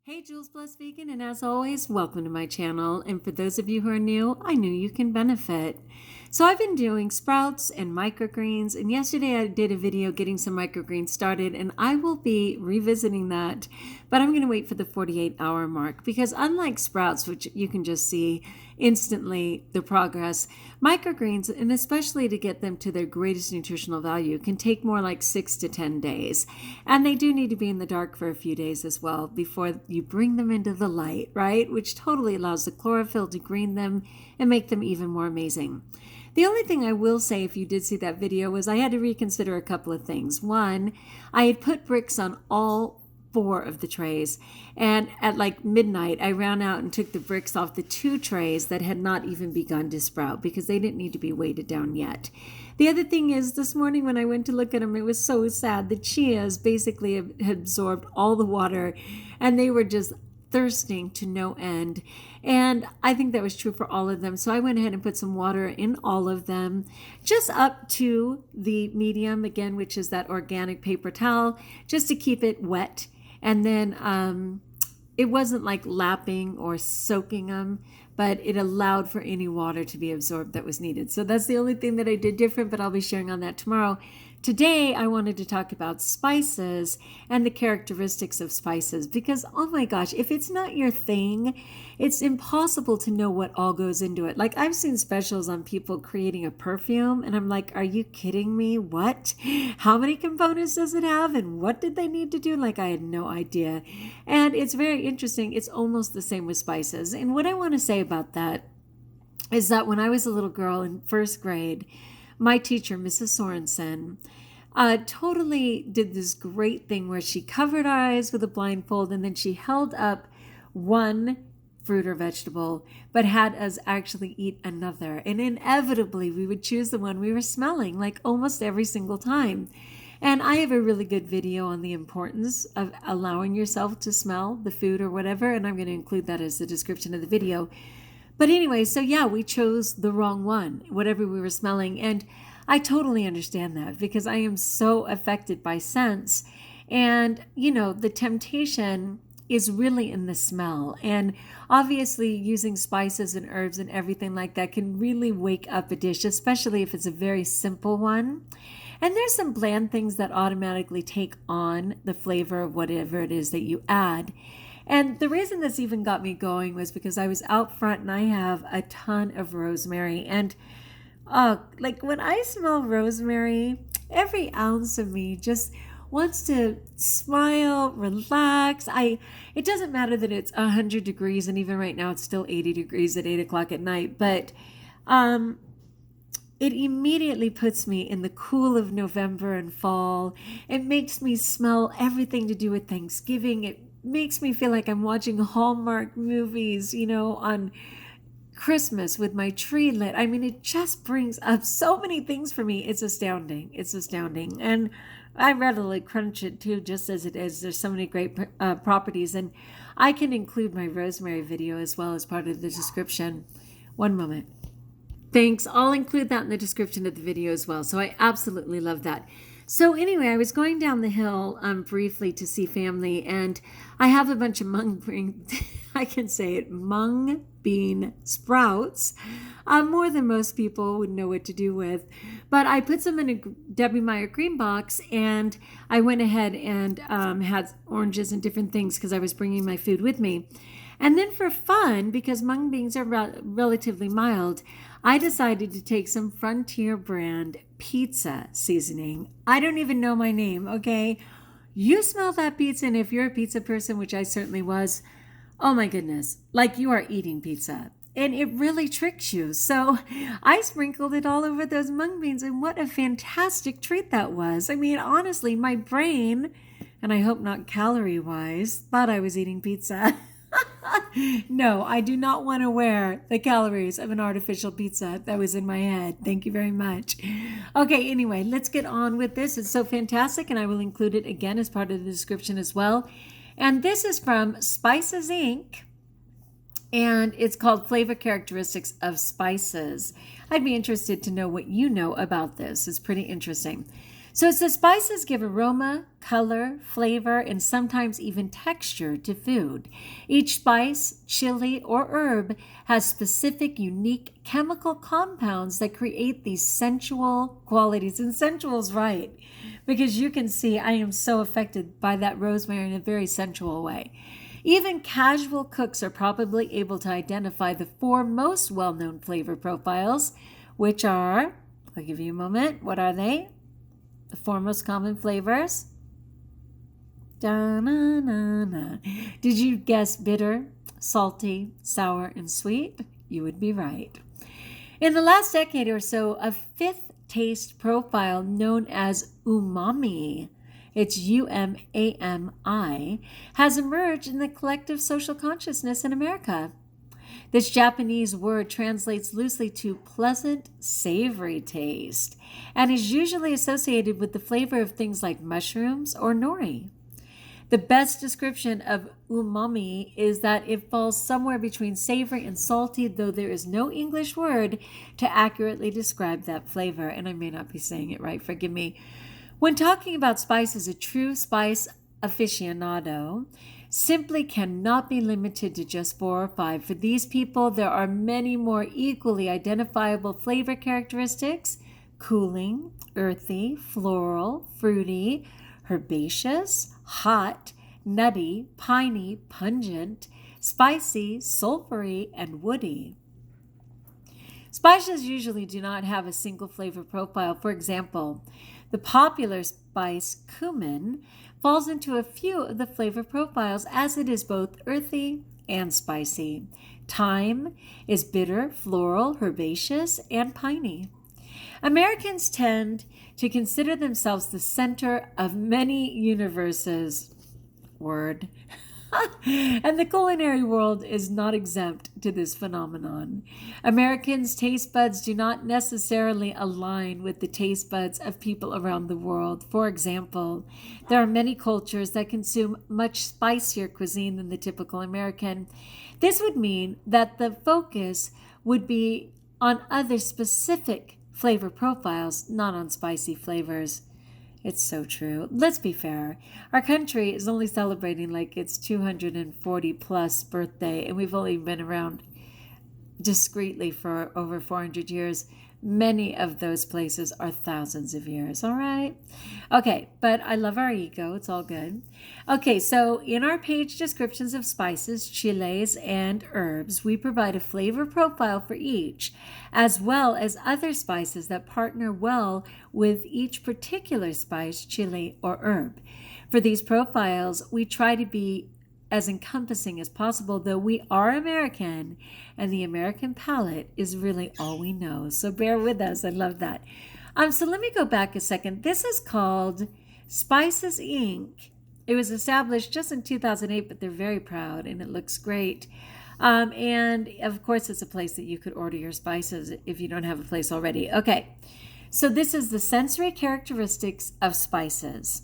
Hey, Jules Blessed Vegan, and as always, welcome to my channel. And for those of you who are new, I knew you can benefit. So I've been doing sprouts and microgreens, and yesterday I did a video getting some microgreens started, and I will be revisiting that, but I'm going to wait for the 48-hour mark because unlike sprouts, which you can just see instantly the progress, microgreens, and especially to get them to their greatest nutritional value, can take more like 6 to 10 days. And they do need to be in the dark for a few days as well before you bring them into the light, right? Which totally allows the chlorophyll to green them and make them even more amazing. The only thing I will say, if you did see that video, was I had to reconsider a couple of things. One, I had put bricks on all 4 of the trays, and at like midnight I ran out and took the bricks off the 2 trays that had not even begun to sprout because they didn't need to be weighted down yet. The other thing is, this morning when I went to look at them, it was so sad. The chias basically had absorbed all the water and they were just thirsting to no end. And I think that was true for all of them. So I went ahead and put some water in all of them, just up to the medium, again, which is that organic paper towel, just to keep it wet. And then it wasn't like lapping or soaking them, but it allowed for any water to be absorbed that was needed. So that's the only thing that I did different, but I'll be sharing on that tomorrow. Today, I wanted to talk about spices and the characteristics of spices because, oh my gosh, if it's not your thing, it's impossible to know what all goes into it. Like, I've seen specials on people creating a perfume, and I'm like, are you kidding me? What? How many components does it have, and what did they need to do? Like, I had no idea. And it's very interesting. It's almost the same with spices. And what I want to say about that is that when I was a little girl in first grade, my teacher, Mrs. Sorensen, totally did this great thing where she covered our eyes with a blindfold and then she held up one fruit or vegetable, but had us actually eat another. And inevitably, we would choose the one we were smelling, like almost every single time. And I have a really good video on the importance of allowing yourself to smell the food or whatever, and I'm going to include that as the description of the video. But anyway, so yeah, we chose the wrong one, whatever we were smelling. And I totally understand that because I am so affected by scents. And, you know, the temptation is really in the smell. And obviously using spices and herbs and everything like that can really wake up a dish, especially if it's a very simple one. And there's some bland things that automatically take on the flavor of whatever it is that you add. And the reason this even got me going was because I was out front and I have a ton of rosemary. And like when I smell rosemary, every ounce of me just wants to smile, relax. It doesn't matter that it's 100 degrees, and even right now it's still 80 degrees at 8 o'clock at night, but it immediately puts me in the cool of November and fall. It makes me smell everything to do with Thanksgiving. It makes me feel like I'm watching Hallmark movies, you know, on Christmas with my tree lit. I mean, it just brings up so many things for me. It's astounding. It's astounding. And I readily crunch it too, just as it is. There's so many great properties. And I can include my rosemary video as well as part of the description. One moment. Thanks. I'll include that in the description of the video as well. So I absolutely love that. So anyway, I was going down the hill briefly to see family, and I have a bunch of mung bean sprouts, more than most people would know what to do with. But I put some in a Debbie Meyer green box, and I went ahead and had oranges and different things because I was bringing my food with me. And then for fun, because mung beans are relatively mild, I decided to take some Frontier brand pizza seasoning. I don't even know my name, okay? You smell that pizza, and if you're a pizza person, which I certainly was, oh my goodness, like you are eating pizza. And it really tricks you. So I sprinkled it all over those mung beans, and what a fantastic treat that was. I mean, honestly, my brain, and I hope not calorie-wise, thought I was eating pizza. No, I do not want to wear the calories of an artificial pizza. That was in my head. Thank you very much. Okay, anyway, let's get on with this. It's so fantastic, and I will include it again as part of the description as well. And this is from Spices Inc., and it's called Flavor Characteristics of Spices. I'd be interested to know what you know about this. It's pretty interesting. So it's the spices give aroma, color, flavor, and sometimes even texture to food. Each spice, chili, or herb has specific, unique chemical compounds that create these sensual qualities. And sensual's right, because you can see I am so affected by that rosemary in a very sensual way. Even casual cooks are probably able to identify the 4 most well-known flavor profiles, which are, I'll give you a moment, what are they? The 4 most common flavors. Da-na-na-na. Did you guess bitter, salty, sour, and sweet? You would be right. In the last decade or so, a 5th taste profile known as umami, it's U-M-A-M-I, has emerged in the collective social consciousness in America. This Japanese word translates loosely to pleasant, savory taste and is usually associated with the flavor of things like mushrooms or nori. The best description of umami is that it falls somewhere between savory and salty, though there is no English word to accurately describe that flavor, and I may not be saying it right, forgive me. When talking about spices, a true spice aficionado simply cannot be limited to just 4 or 5. For these people, there are many more equally identifiable flavor characteristics: cooling, earthy, floral, fruity, herbaceous, hot, nutty, piney, pungent, spicy, sulfury, and woody. Spices usually do not have a single flavor profile. For example, the popular spice cumin falls into a few of the flavor profiles, as it is both earthy and spicy. Thyme is bitter, floral, herbaceous, and piney. Americans tend to consider themselves the center of many universes. Word. And the culinary world is not exempt to this phenomenon. Americans' taste buds do not necessarily align with the taste buds of people around the world. For example, there are many cultures that consume much spicier cuisine than the typical American. This would mean that the focus would be on other specific flavor profiles, not on spicy flavors. It's so true. Let's be fair. Our country is only celebrating like its 240 plus birthday, and we've only been around discreetly for over 400 years. Many of those places are thousands of years, all right? Okay, but I love our ego. It's all good. Okay, so in our page descriptions of spices, chiles, and herbs, we provide a flavor profile for each, as well as other spices that partner well with each particular spice, chili, or herb. For these profiles, we try to be as encompassing as possible, though we are American, and the American palate is really all we know. So bear with us. I love that. So let me go back a second. This is called Spices Inc. It was established just in 2008, but they're very proud, and it looks great. And of course, it's a place that you could order your spices if you don't have a place already. Okay, so this is the sensory characteristics of spices.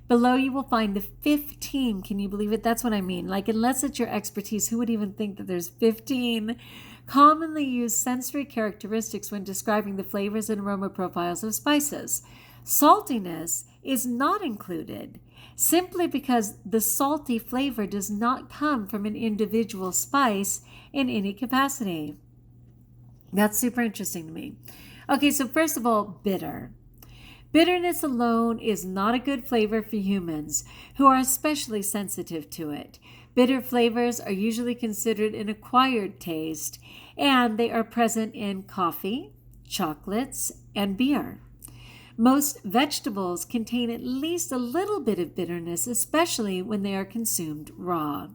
Below you will find the 15. Can you believe it? That's what I mean. Like, unless it's your expertise, who would even think that there's 15 commonly used sensory characteristics when describing the flavors and aroma profiles of spices? Saltiness is not included, simply because the salty flavor does not come from an individual spice in any capacity. That's super interesting to me. Okay, so first of all, bitter. Bitterness alone is not a good flavor for humans, who are especially sensitive to it. Bitter flavors are usually considered an acquired taste, and they are present in coffee, chocolates, and beer. Most vegetables contain at least a little bit of bitterness, especially when they are consumed raw.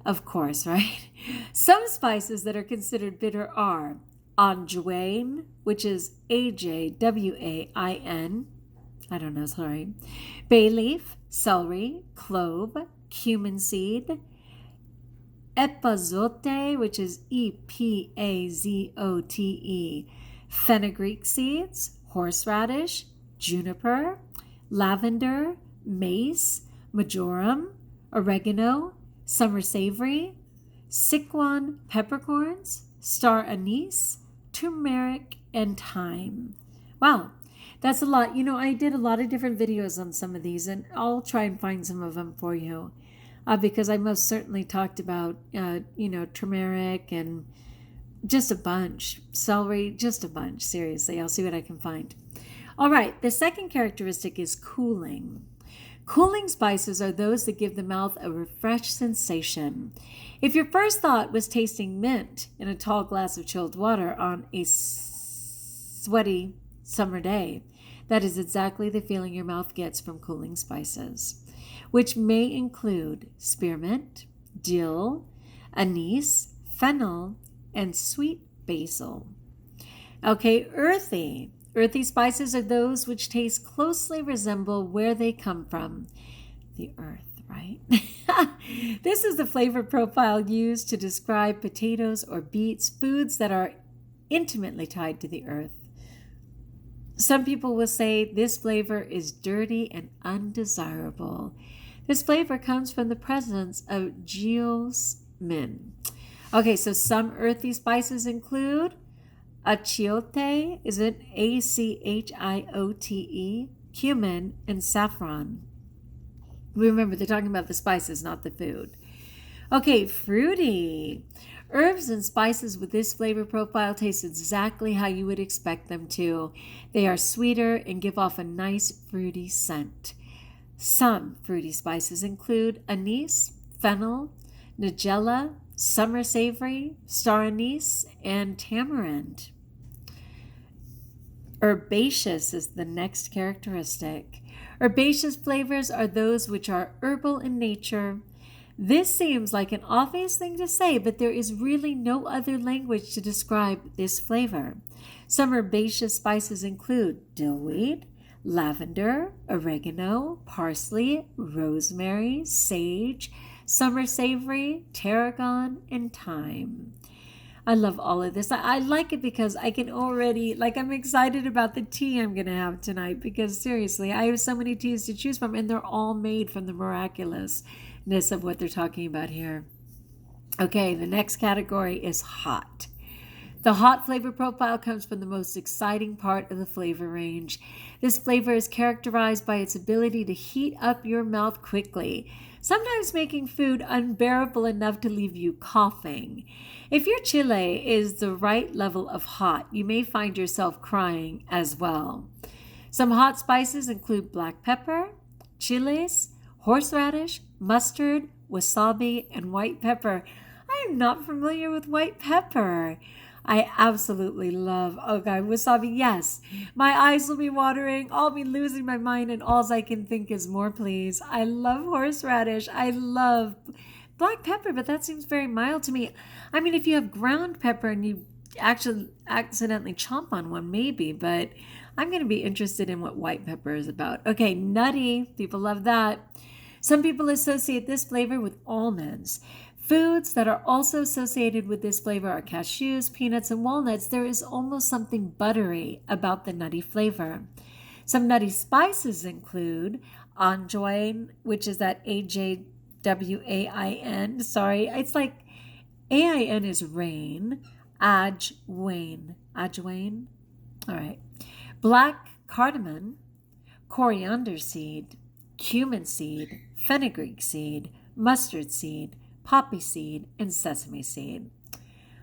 Of course, right? Some spices that are considered bitter are anjuain, which is Ajwain. I don't know, sorry. Bay leaf, celery, clove, cumin seed. Epazote, which is Epazote. Fenugreek seeds, horseradish, juniper, lavender, mace, marjoram, oregano, summer savory, Sichuan peppercorns, star anise, turmeric, and thyme. Wow, That's a lot. I did a lot of different videos on some of these, and I'll try and find some of them for you because I most certainly talked about, turmeric and just a bunch. Celery, just a bunch. Seriously, I'll see what I can find. All right, the second characteristic is cooling. Cooling spices are those that give the mouth a refreshed sensation. If your first thought was tasting mint in a tall glass of chilled water on a sweaty summer day, that is exactly the feeling your mouth gets from cooling spices, which may include spearmint, dill, anise, fennel, and sweet basil. Okay, earthy. Earthy spices are those which taste closely resemble where they come from, the earth, right? This is the flavor profile used to describe potatoes or beets, foods that are intimately tied to the earth. Some people will say this flavor is dirty and undesirable. This flavor comes from the presence of geosmin. Okay, so some earthy spices include achiote, is it achiote, cumin, and saffron. Remember, they're talking about the spices, not the food. Okay, fruity. Herbs and spices with this flavor profile taste exactly how you would expect them to. They are sweeter and give off a nice fruity scent. Some fruity spices include anise, fennel, nigella, summer savory, star anise, and tamarind. Herbaceous is the next characteristic. Herbaceous flavors are those which are herbal in nature. This seems like an obvious thing to say, but there is really no other language to describe this flavor. Some herbaceous spices include dillweed, lavender, oregano, parsley, rosemary, sage, summer savory, tarragon, and thyme. I love all of this. I like it because I can already, I'm excited about the tea I'm going to have tonight because seriously, I have so many teas to choose from and they're all made from the miraculousness of what they're talking about here. Okay, the next category is hot. The hot flavor profile comes from the most exciting part of the flavor range. This flavor is characterized by its ability to heat up your mouth quickly, sometimes making food unbearable enough to leave you coughing. If your chile is the right level of hot, you may find yourself crying as well. Some hot spices include black pepper, chilies, horseradish, mustard, wasabi, and white pepper. I am not familiar with white pepper. I absolutely love, wasabi, yes. My eyes will be watering, I'll be losing my mind, and all I can think is more, please. I love horseradish. I love black pepper, but that seems very mild to me. I mean, if you have ground pepper and you actually accidentally chomp on one, maybe, but I'm going to be interested in what white pepper is about. Okay, nutty. People love that. Some people associate this flavor with almonds. Foods that are also associated with this flavor are cashews, peanuts, and walnuts. There is almost something buttery about the nutty flavor. Some nutty spices include anjoin, which is that AJWAIN. Sorry, it's like AIN is rain. Ajwain. All right. Black cardamom, coriander seed, cumin seed, fenugreek seed, mustard seed, poppy seed, and sesame seed.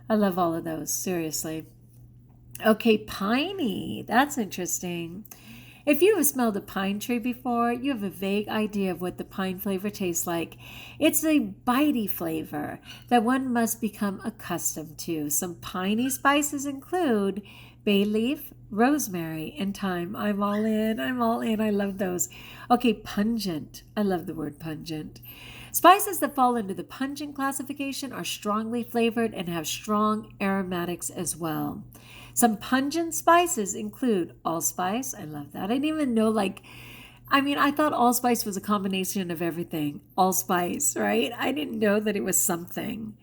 I love all of those, seriously. Okay, piney. That's interesting. If you have smelled a pine tree before, you have a vague idea of what the pine flavor tastes like. It's a bitey flavor that one must become accustomed to. Some piney spices include bay leaf, rosemary, and thyme. I'm all in. I love those. Okay, pungent. I love the word pungent. Spices that fall into the pungent classification are strongly flavored and have strong aromatics as well. Some pungent spices include allspice. I love that. I didn't even know, I thought allspice was a combination of everything. Allspice, right? I didn't know that it was something.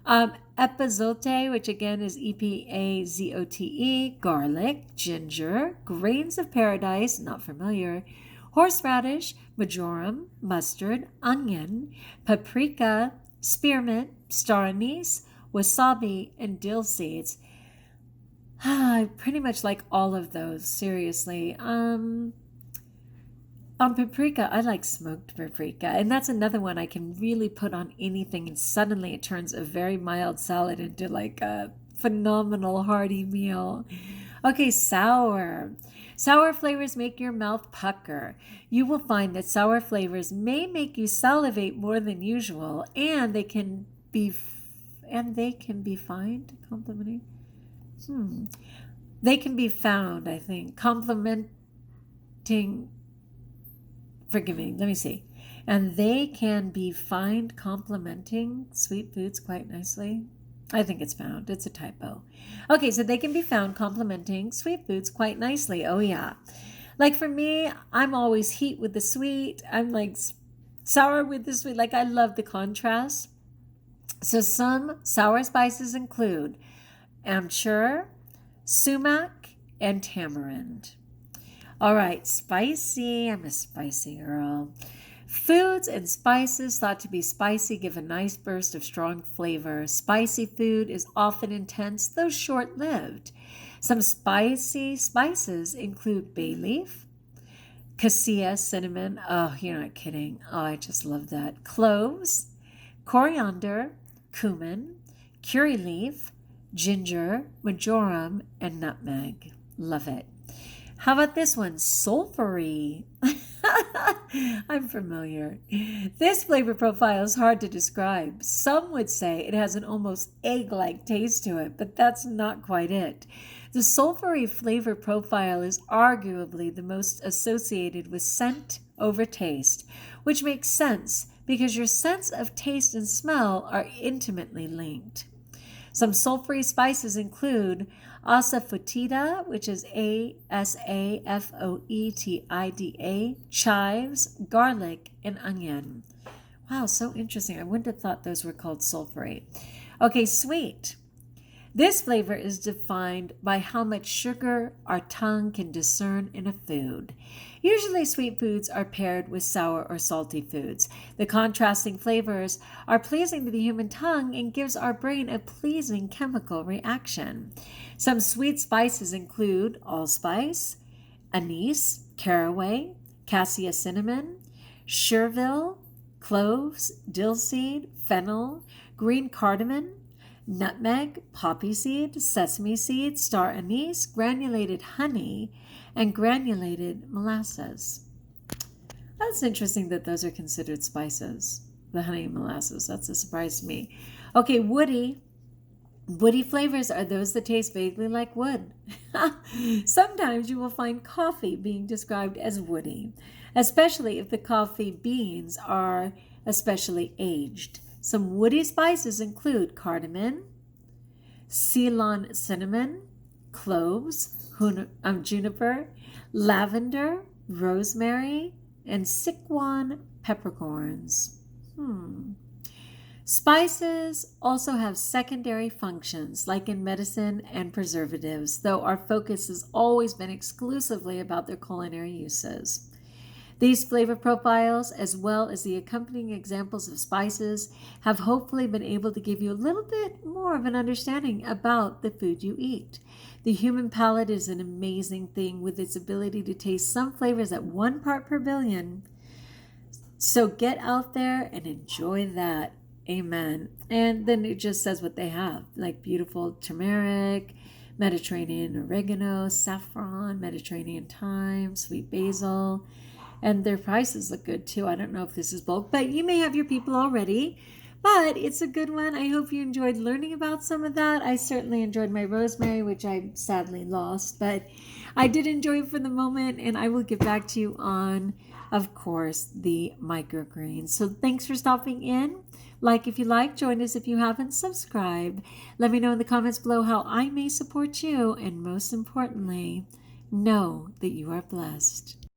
Epazote, which again is Epazote, garlic, ginger, grains of paradise, not familiar, horseradish, marjoram, mustard, onion, paprika, spearmint, star anise, wasabi, and dill seeds. I pretty much like all of those, seriously. On paprika, I like smoked paprika, and that's another one I can really put on anything, and suddenly it turns a very mild salad into like a phenomenal hearty meal. Okay, sour. Sour flavors make your mouth pucker. You will find that sour flavors may make you salivate more than usual, and they can be found complimenting. They can be found, I think, complimenting. Forgive me, let me see. And they can be found complementing sweet foods quite nicely. I think it's found. It's a typo. Okay, so they can be found complementing sweet foods quite nicely. Oh, yeah. Like for me, I'm always heat with the sweet. I'm like sour with the sweet. Like I love the contrast. So some sour spices include amchur, sumac, and tamarind. All right, spicy. I'm a spicy girl. Foods and spices thought to be spicy give a nice burst of strong flavor. Spicy food is often intense, though short-lived. Some spicy spices include bay leaf, cassia, cinnamon. Oh, you're not kidding. Oh, I just love that. Cloves, coriander, cumin, curry leaf, ginger, marjoram, and nutmeg. Love it. How about this one? Sulfury. I'm familiar. This flavor profile is hard to describe. Some would say it has an almost egg-like taste to it, but that's not quite it. The sulfury flavor profile is arguably the most associated with scent over taste, which makes sense because your sense of taste and smell are intimately linked. Some sulfury spices include asafoetida, which is Asafoetida, chives, garlic, and onion. Wow, so interesting. I wouldn't have thought those were called sulfury. Okay, sweet. This flavor is defined by how much sugar our tongue can discern in a food. Usually sweet foods are paired with sour or salty foods. The contrasting flavors are pleasing to the human tongue and gives our brain a pleasing chemical reaction. Some sweet spices include allspice, anise, caraway, cassia cinnamon, chervil, cloves, dill seed, fennel, green cardamom, nutmeg, poppy seed, sesame seed, star anise, granulated honey, and granulated molasses. That's interesting that those are considered spices, the honey and molasses. That's a surprise to me. Okay, woody. Woody flavors are those that taste vaguely like wood. Sometimes you will find coffee being described as woody, especially if the coffee beans are especially aged. Some woody spices include cardamom, Ceylon cinnamon, cloves, juniper, lavender, rosemary, and Sichuan peppercorns. Spices also have secondary functions, like in medicine and preservatives, though our focus has always been exclusively about their culinary uses. These flavor profiles, as well as the accompanying examples of spices, have hopefully been able to give you a little bit more of an understanding about the food you eat. The human palate is an amazing thing with its ability to taste some flavors at 1 part per billion. So get out there and enjoy that. Amen. And then it just says what they have, like beautiful turmeric, Mediterranean oregano, saffron, Mediterranean thyme, sweet basil. And their prices look good too. I don't know if this is bulk, but you may have your people already. But it's a good one. I hope you enjoyed learning about some of that. I certainly enjoyed my rosemary, which I sadly lost. But I did enjoy it for the moment, and I will get back to you on, of course, the microgreens. So thanks for stopping in. Like if you like, join us if you haven't, subscribe. Let me know in the comments below how I may support you. And most importantly, know that you are blessed.